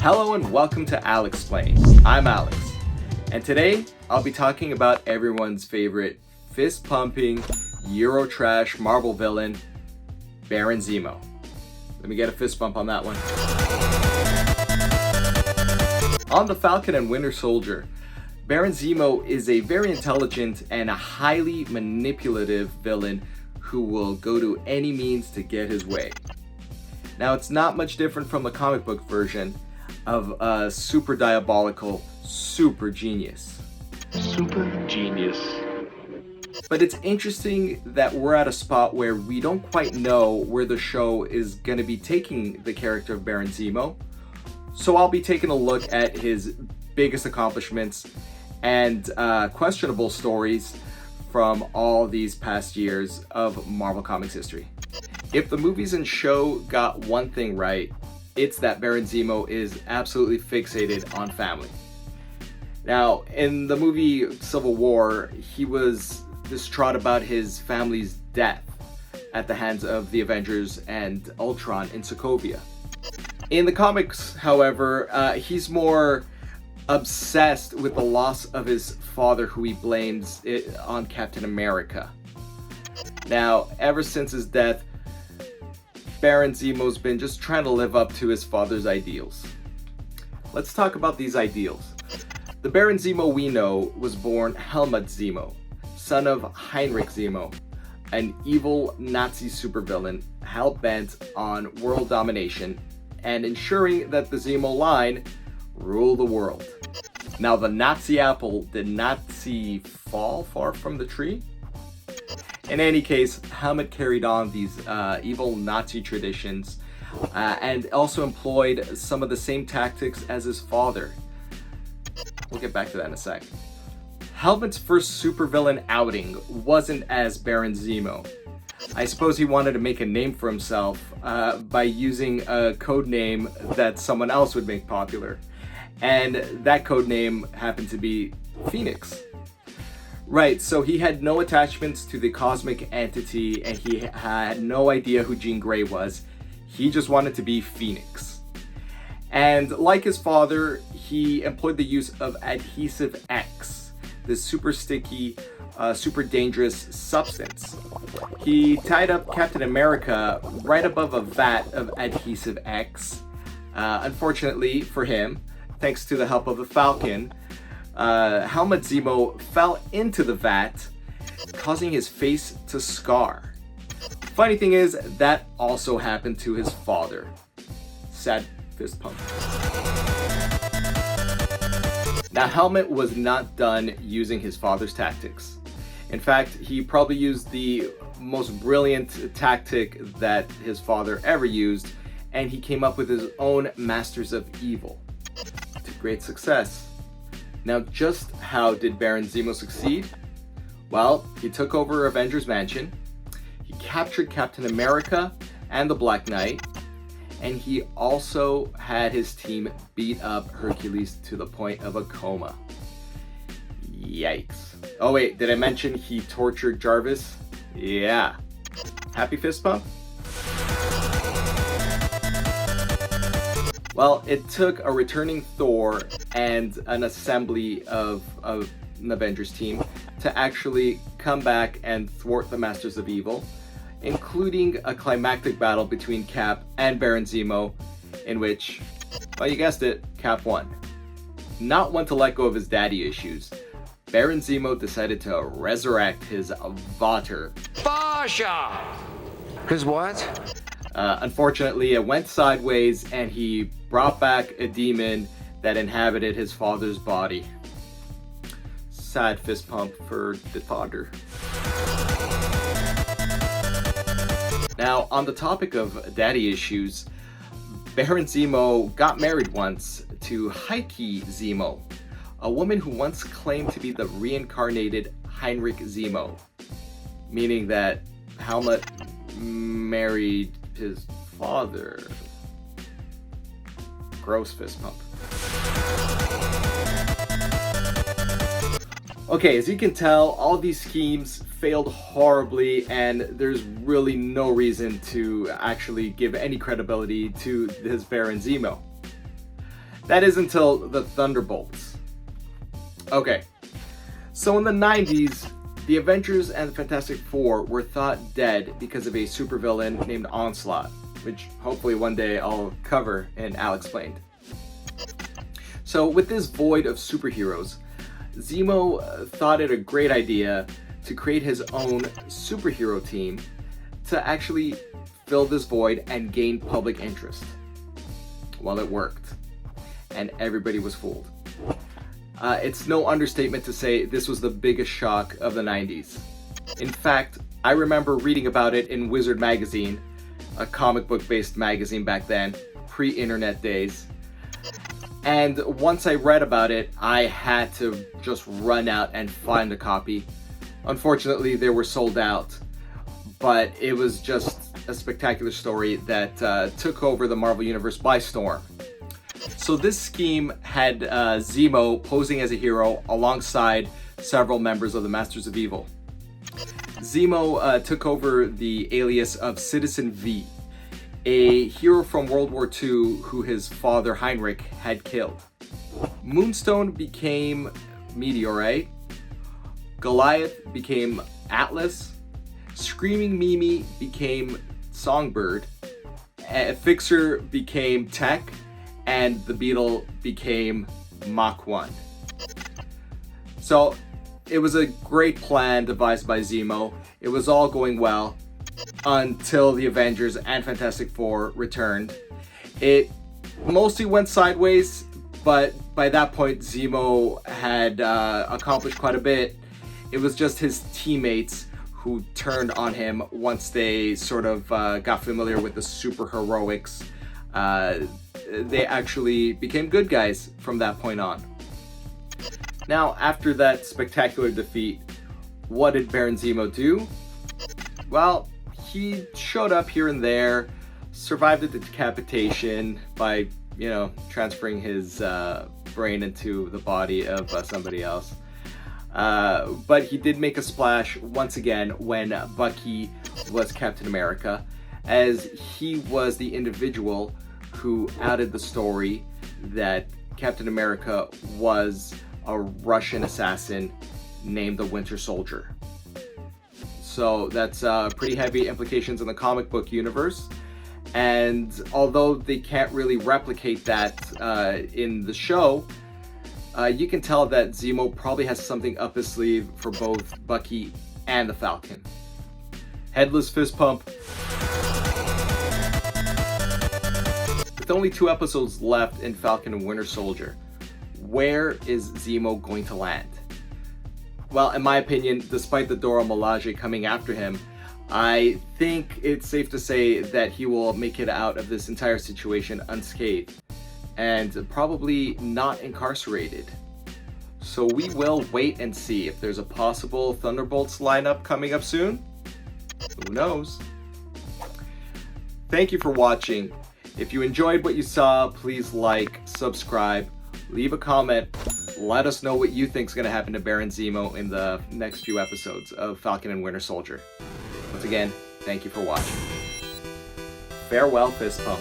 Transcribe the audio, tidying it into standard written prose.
Hello and welcome to Alexplained. I'm Alex, and today I'll be talking about everyone's favorite fist-pumping, Eurotrash Marvel villain, Baron Zemo. Let me get a fist bump on that one. On the Falcon and Winter Soldier, Baron Zemo is a very intelligent and a highly manipulative villain who will go to any means to get his way. Now, it's not much different from the comic book version of a super diabolical super genius. Super genius. But it's interesting that we're at a spot where we don't quite know where the show is going to be taking the character of Baron Zemo. So I'll be taking a look at his biggest accomplishments and questionable stories from all these past years of Marvel Comics history. If the movies and show got one thing right, it's that Baron Zemo is absolutely fixated on family. Now, in the movie Civil War, he was distraught about his family's death at the hands of the Avengers and Ultron in Sokovia. In the comics, however, he's more obsessed with the loss of his father, who he blames it on Captain America. Now, ever since his death, Baron Zemo's been just trying to live up to his father's ideals. Let's talk about these ideals. The Baron Zemo we know was born Helmut Zemo, son of Heinrich Zemo, an evil Nazi supervillain hell-bent on world domination and ensuring that the Zemo line rule the world. Now, the Nazi apple did not fall far from the tree. In any case, Helmut carried on these evil Nazi traditions and also employed some of the same tactics as his father. We'll get back to that in a sec. Helmut's first supervillain outing wasn't as Baron Zemo. I suppose he wanted to make a name for himself by using a code name that someone else would make popular. And that code name happened to be Phoenix. Right, so he had no attachments to the cosmic entity and he had no idea who Jean Grey was. He just wanted to be Phoenix. And like his father, he employed the use of Adhesive X, this super sticky, super dangerous substance. He tied up Captain America right above a vat of Adhesive X. Unfortunately for him, thanks to the help of the Falcon, Helmut Zemo fell into the vat, causing his face to scar. Funny thing is, that also happened to his father. Sad fist pump. Now, Helmut was not done using his father's tactics. In fact, he probably used the most brilliant tactic that his father ever used, and he came up with his own Masters of Evil, to great success. Now, just how did Baron Zemo succeed? Well, he took over Avengers Mansion, he captured Captain America and the Black Knight, and he also had his team beat up Hercules to the point of a coma. Yikes. Oh wait, did I mention he tortured Jarvis? Yeah. Happy fist pump? Well, it took a returning Thor and an assembly of an Avengers team to actually come back and thwart the Masters of Evil, including a climactic battle between Cap and Baron Zemo, in which, well, you guessed it, Cap won. Not one to let go of his daddy issues, Baron Zemo decided to resurrect his Vater. Basha! His what? Unfortunately, it went sideways and he brought back a demon that inhabited his father's body. Sad fist pump for the father. Now, on the topic of daddy issues, Baron Zemo got married once to Heike Zemo, a woman who once claimed to be the reincarnated Heinrich Zemo, meaning that Helmut married his father. Gross fist pump. Okay, as you can tell, all these schemes failed horribly, and there's really no reason to actually give any credibility to this Baron Zemo. That is until the Thunderbolts. Okay, so in the 90s, the Avengers and the Fantastic Four were thought dead because of a supervillain named Onslaught, which hopefully one day I'll cover in Alexplained. So with this void of superheroes, Zemo thought it a great idea to create his own superhero team to actually fill this void and gain public interest. Well, it worked, and everybody was fooled. It's no understatement to say this was the biggest shock of the 90s. In fact, I remember reading about it in Wizard magazine, a comic book based magazine back then, pre-internet days. And once I read about it, I had to just run out and find a copy. Unfortunately, they were sold out, but it was just a spectacular story that took over the Marvel Universe by storm. So this scheme had Zemo posing as a hero alongside several members of the Masters of Evil. Zemo took over the alias of Citizen V, a hero from World War II who his father Heinrich had killed. Moonstone became Meteorite, Goliath became Atlas, Screaming Mimi became Songbird, Fixer became Tech, and the Beetle became Mach 1. So it was a great plan devised by Zemo. It was all going well until the Avengers and Fantastic Four returned. It mostly went sideways, but by that point Zemo had accomplished quite a bit. It was just his teammates who turned on him once they sort of got familiar with the super heroics. They actually became good guys from that point on. Now, after that spectacular defeat, what did Baron Zemo do? Well, he showed up here and there, survived the decapitation by, transferring his brain into the body of somebody else. But he did make a splash once again when Bucky was Captain America, as he was the individual who added the story that Captain America was a Russian assassin named the Winter Soldier. So that's pretty heavy implications in the comic book universe. And although they can't really replicate that in the show, you can tell that Zemo probably has something up his sleeve for both Bucky and the Falcon. Headless fist pump. With only 2 episodes left in Falcon and Winter Soldier, where is Zemo going to land? Well, in my opinion, despite the Dora Milaje coming after him, I think it's safe to say that he will make it out of this entire situation unscathed and probably not incarcerated. So we will wait and see if there's a possible Thunderbolts lineup coming up soon. Who knows? Thank you for watching. If you enjoyed what you saw, please like, subscribe, leave a comment, let us know what you think is going to happen to Baron Zemo in the next few episodes of Falcon and Winter Soldier. Once again, thank you for watching. Farewell, fist pump.